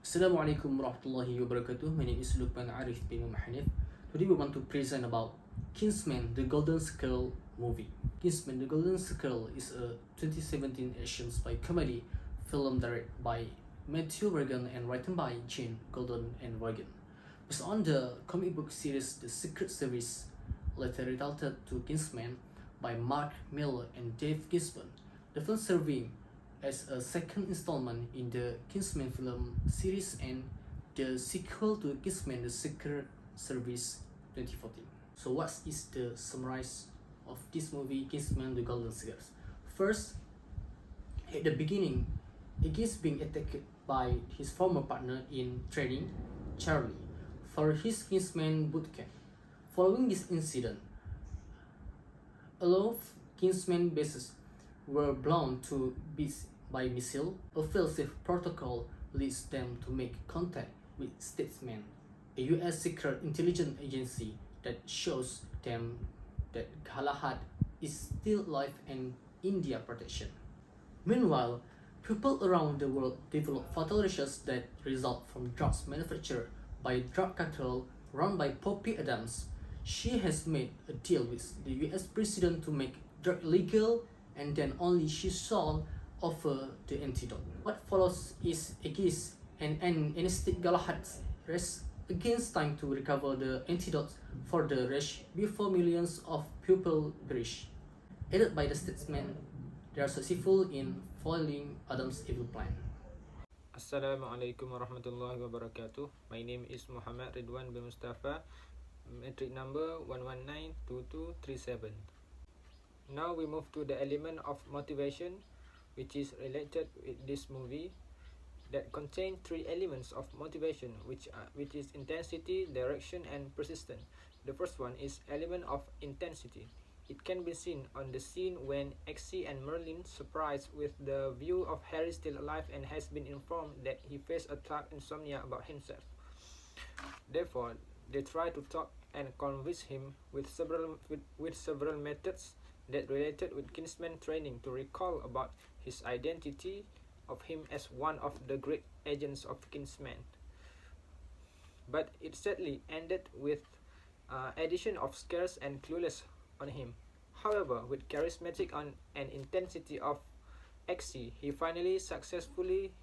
Assalamualaikum warahmatullahi wabarakatuh. My name is Lukman Arif bin Hanif. Today we want to present about Kingsman, the Golden Circle movie. Kingsman, the Golden Circle is a 2017 action spy comedy film directed by Matthew Bergen and written by Jane Golden and Bergen. Based on the comic book series The Secret Service, later retitled to Kingsman by Mark Miller and Dave Gisborne, the film serving as a second installment in the Kingsman film series and the sequel to Kingsman The Secret Service 2014. So what is the summarize of this movie, Kingsman The Golden Circle? First, at the beginning, Iggy is being attacked by his former partner in training, Charlie, for his Kingsman bootcamp. Following this incident, all of Kingsman bases were blown to bits by missile. A fail-safe protocol leads them to make contact with Statesman, a US secret intelligence agency that shows them that Galahad is still alive and in their protection. Meanwhile, people around the world develop fatal rashes that result from drugs manufactured by drug cartel run by Poppy Adams. She has made a deal with the US president to make drug legal, and then only she shall offer the antidote. What follows is Aegis and an anesthetic Galahad's race against time to recover the antidote for the rash before millions of people perish. Aided by the statesman, they are successful in foiling Adam's evil plan. Assalamualaikum warahmatullahi wabarakatuh. My name is Muhammad Ridwan bin Mustafa, metric number 1192237. Now we move to the element of motivation, which is related with this movie, that contain three elements of motivation, which is intensity, direction, and persistence. The first one is element of intensity. It can be seen on the scene when Xe and Merlin, surprised with the view of Harry still alive and has been informed that he faced attack insomnia about himself. Therefore, they try to talk and convince him with several methods that related with Kingsman training to recall about his identity of him as one of the great agents of Kingsman. But it sadly ended with addition of scarce and clueless on him. However, with charismatic and intensity of Xe, he finally successfully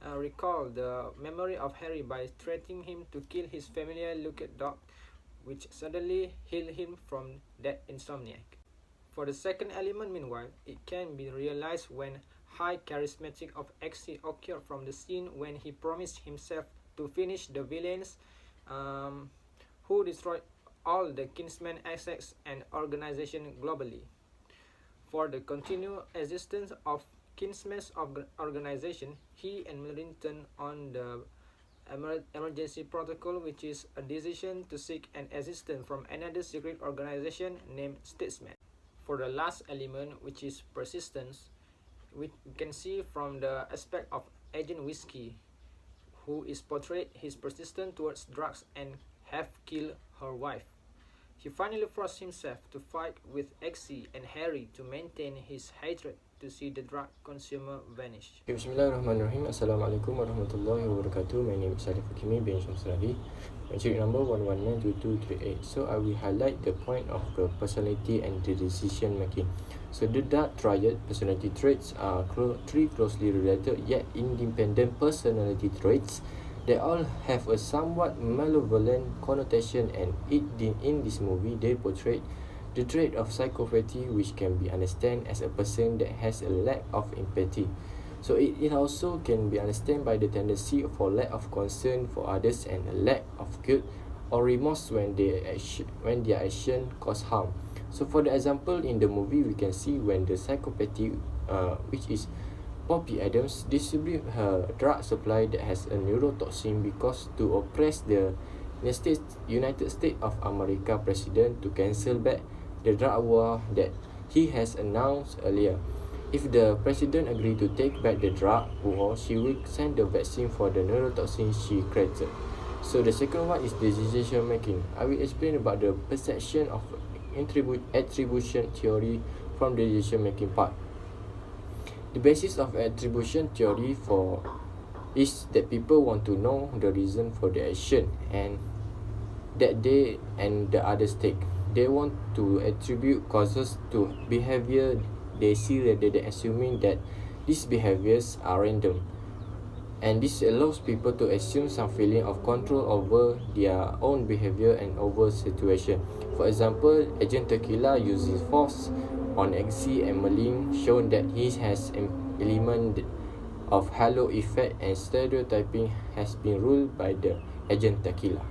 recalled the memory of Harry by threatening him to kill his familiar looking dog, which suddenly healed him from that insomniac. For the second element, meanwhile, it can be realized when high charismatic of Xe occurred from the scene when he promised himself to finish the villains who destroyed all the Kingsman assets and organization globally. For the continued existence of Kingsman's organization, he and Merlin turned on the emergency protocol, which is a decision to seek an assistance from another secret organization named Statesman. For the last element, which is persistence, we can see from the aspect of Agent Whiskey, who is portrayed his persistence towards drugs and have killed her wife. He finally forced himself to fight with Xe and Harry to maintain his hatred to see the drug consumer vanish. Bismillahirrahmanirrahim. Assalamualaikum warahmatullahi wabarakatuh. My name is Arif Hakimi bin Shamsuladi. Metric number 1192238. So I will highlight the point of the personality and the decision making. So the dark triad personality traits are three closely related yet independent personality traits. They all have a somewhat malevolent connotation, and in this movie they portrayed the trait of psychopathy, which can be understood as a person that has a lack of empathy. So it also can be understood by the tendency for lack of concern for others and a lack of guilt or remorse when their action cause harm. So for the example in the movie, we can see when the psychopathy, which is Poppy Adams, distribute her drug supply that has a neurotoxin because to oppress the United States of America president to cancel back the drug war that he has announced earlier. If the president agreed to take back the drug war, she will send the vaccine for the neurotoxin she created. So the second one is decision making. I will explain about the perception of attribution theory from the decision making part. The basis of attribution theory for is that people want to know the reason for the action and that they and the others take. They want to attribute causes to behavior they see rather than assuming that these behaviors are random. And this allows people to assume some feeling of control over their own behavior and over situation. For example, Agent Tequila uses force on XC and Merlin, shown that he has an element of halo effect, and stereotyping has been ruled by the Agent Tequila.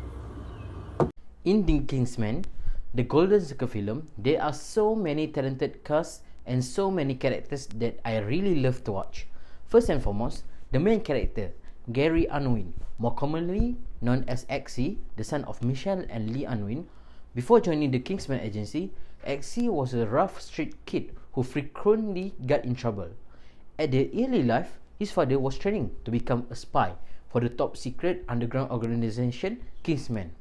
In the Kingsman, the Golden Circle film, there are so many talented casts and so many characters that I really love to watch. First and foremost, the main character, Gary Unwin, more commonly known as XC, the son of Michelle and Lee Unwin. Before joining the Kingsman agency, XC was a rough street kid who frequently got in trouble. At the early life, his father was training to become a spy for the top secret underground organization Kingsman.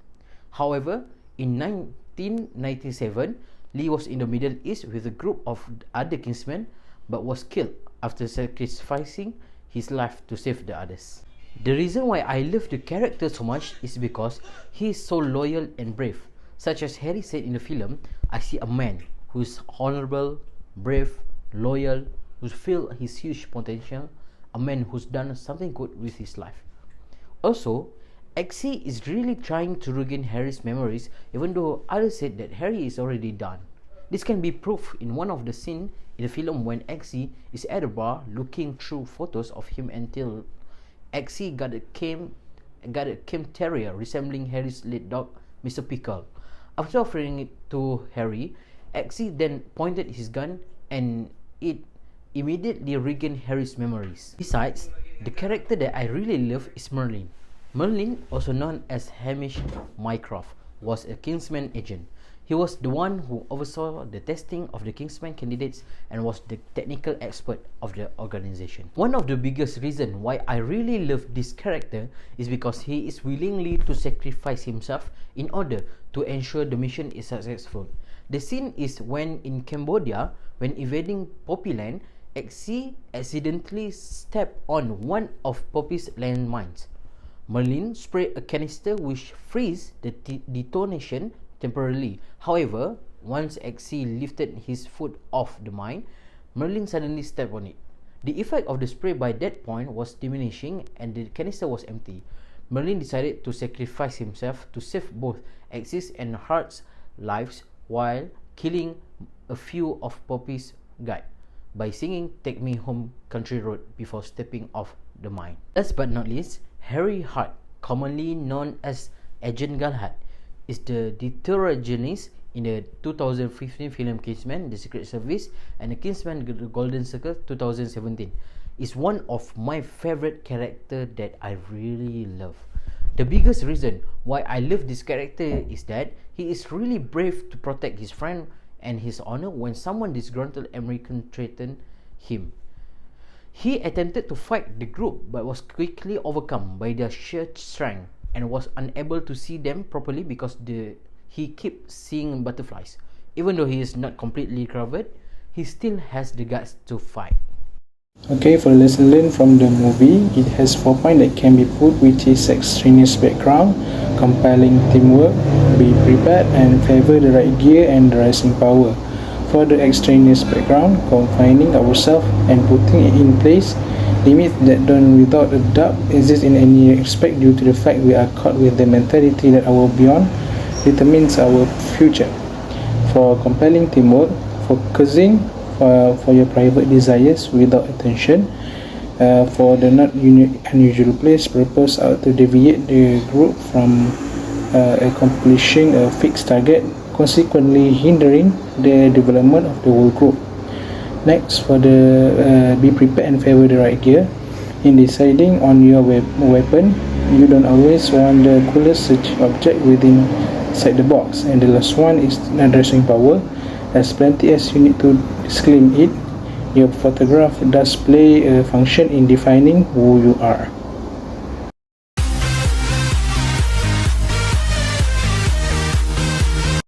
However, in 1997, Lee was in the Middle East with a group of other Kingsmen but was killed after sacrificing his life to save the others. The reason why I love the character so much is because he is so loyal and brave. Such as Harry said in the film, I see a man who is honorable, brave, loyal, who feels his huge potential, a man who's done something good with his life. Also, XC is really trying to regain Harry's memories, even though others said that Harry is already done. This can be proved in one of the scenes in the film when XC is at a bar looking through photos of him until XC got a Cam Terrier resembling Harry's late dog, Mr. Pickle. After offering it to Harry, XC then pointed his gun and it immediately regained Harry's memories. Besides, the character that I really love is Merlin. Merlin, also known as Hamish Mycroft, was a Kingsman agent. He was the one who oversaw the testing of the Kingsman candidates and was the technical expert of the organization. One of the biggest reasons why I really love this character is because he is willingly to sacrifice himself in order to ensure the mission is successful. The scene is when in Cambodia, when evading Poppy Land, XC accidentally stepped on one of Poppy's landmines. Merlin sprayed a canister which frees the detonation temporarily. However, once XC lifted his foot off the mine, Merlin suddenly stepped on it. The effect of the spray by that point was diminishing and the canister was empty. Merlin decided to sacrifice himself to save both XC's and Hart's lives while killing a few of Poppy's guards by singing "Take Me Home Country Road" before stepping off the mine. Last but not least, Harry Hart, commonly known as Agent Galahad, is the deterrent in the 2015 film Kingsman, The Secret Service, and the Kingsman The Golden Circle 2017. Is one of my favorite characters that I really love. The biggest reason why I love this character is that he is really brave to protect his friend and his honor when someone disgruntled American threatened him. He attempted to fight the group but was quickly overcome by their sheer strength and was unable to see them properly because he kept seeing butterflies. Even though he is not completely covered, he still has the guts to fight. Okay, for the lesson learned from the movie, it has 4 points that can be put, which is extraneous background, compelling teamwork, be prepared, and favor the right gear and the rising power. For the extraneous background, confining ourselves and putting it in place, limits that don't without a doubt exist in any respect due to the fact we are caught with the mentality that our beyond determines our future. For compelling teamwork, focusing for your private desires without attention. For the not unusual place, purpose out to deviate the group from accomplishing a fixed target, consequently hindering the development of the whole group. Next, for the be prepared and favor the right gear. In deciding on your weapon, you don't always want the coolest object within inside the box. And the last one is dressing power. As plenty as you need to disclaim it, your photograph does play a function in defining who you are.